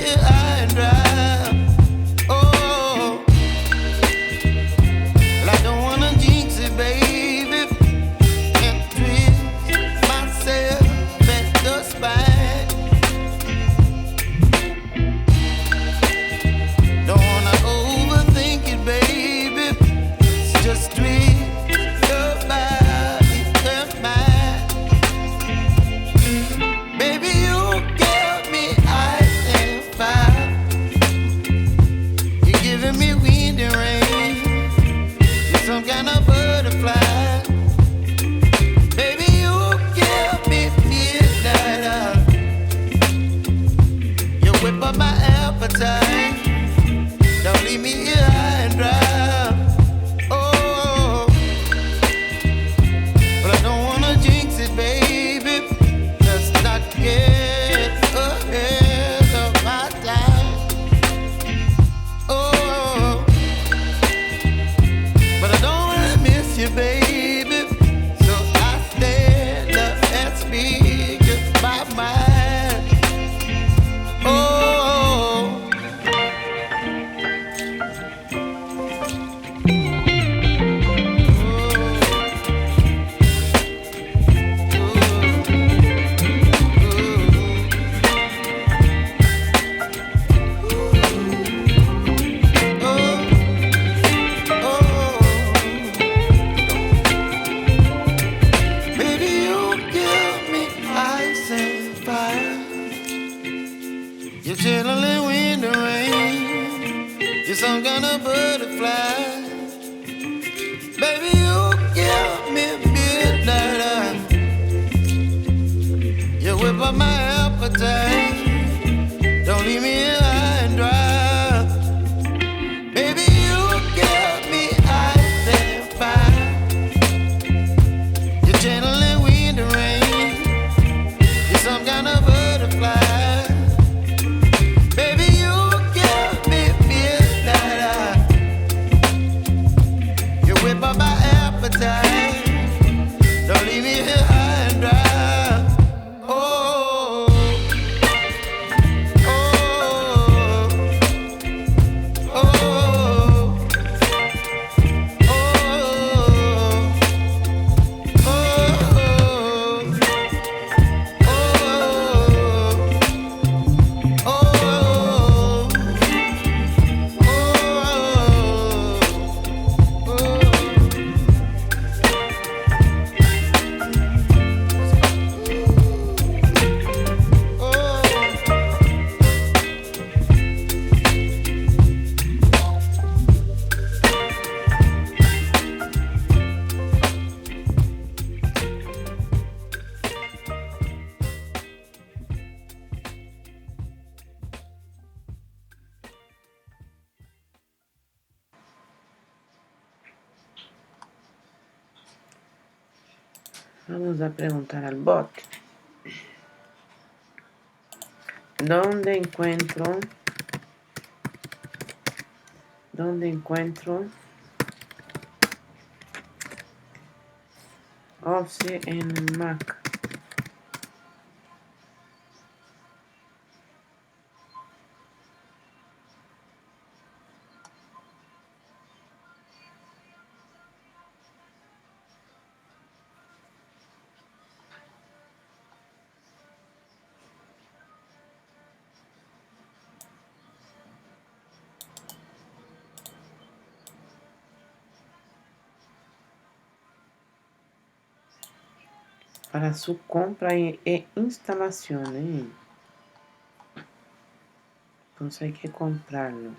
here high and dry. Oh, well, I don't wanna jinx it, baby, and twist myself at the spine. Don't wanna overthink it, baby. It's just twist your body and mine. Baby, you give me ice and fire. You're giving me wind and rain. You're some kind of butterfly. Baby, you give me midnight. You whip up my appetite. Don't leave me here high and dry. Oh, but I don't wanna jinx it, baby. Let's not get ahead of my time. Oh, but I don't wanna miss you, baby. So I stand up and speak just my mind. Oh. You're chilling in the rain. You're some kind of butterfly. Baby, you give me midnight. You whip up my appetite. Don't leave me here high and dry. Baby, you give me ice and fire. You're channeling wind and rain. You're some kind of butterfly. Baby, you give me midnight. You whip up my appetite. Don't leave me here high and dry. Oh, oh, oh, oh, Vamos a preguntar al bot. ¿Dónde encuentro Office en Mac? Para su compra e instalación, ¿eh? Entonces hay que comprarlo.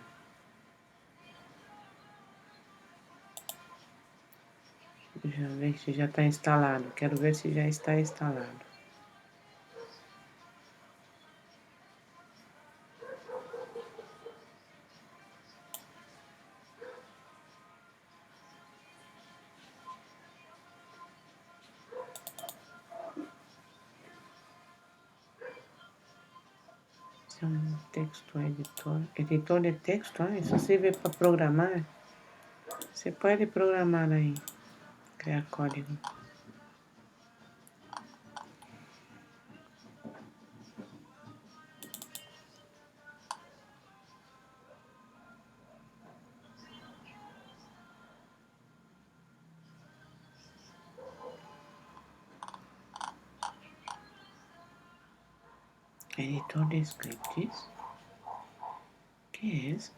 Deixa eu ver se já está instalado. Quero ver se já está instalado. Esse é um texto editor. Editor de texto, isso serve para programar. Você pode programar aí. Criar código. Editor de scripts. ¿Qué es?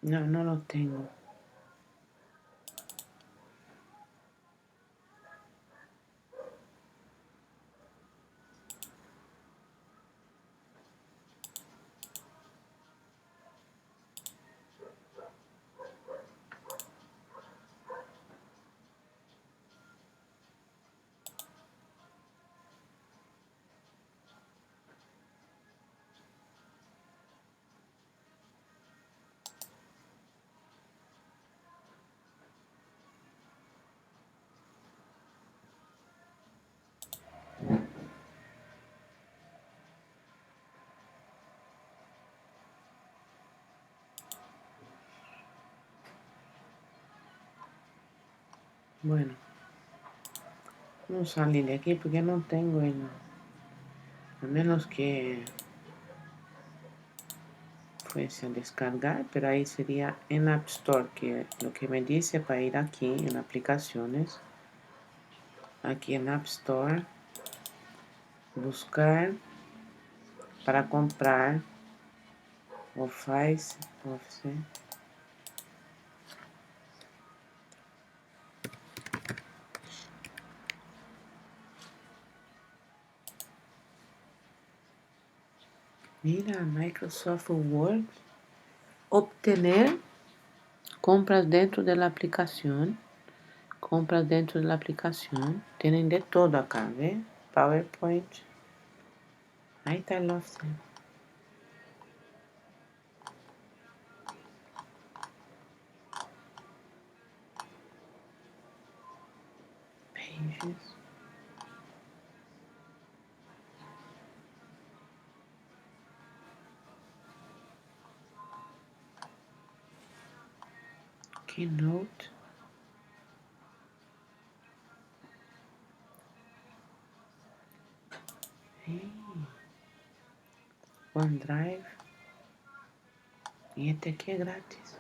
No, no lo tengo. Bueno, vamos a salir de aquí porque no tengo el... A menos que fuese a descargar, pero ahí sería en App Store, que lo que me dice para ir aquí en aplicaciones, aquí en App Store, buscar para comprar Office. Mira, Microsoft Word. Obtener compras dentro de la aplicación. Compras dentro de la aplicación. Tienen de todo acá, ¿ve? PowerPoint. Ahí está el offset. Pages. Keynote. Hey. OneDrive. Y este aquí es gratis.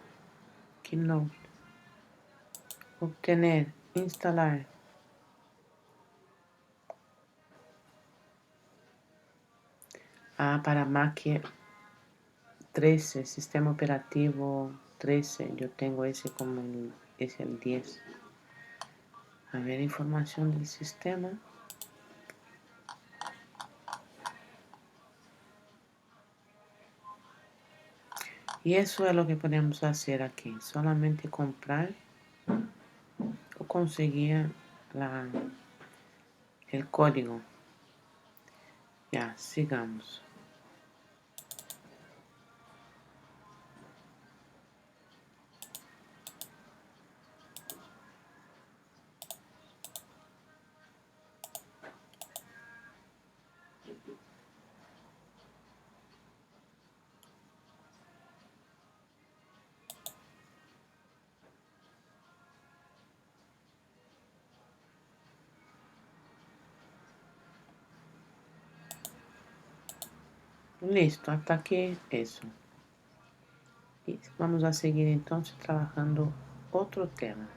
Keynote. Obtener. Instalar. Ah, para Mac 13, sistema operativo 13. Yo tengo ese como es el 10. A ver, información del sistema. Y eso es lo que podemos hacer aquí. Solamente comprar o conseguir el código. Ya, sigamos. Listo, hasta aquí eso. Y vamos a seguir entonces trabajando otro tema.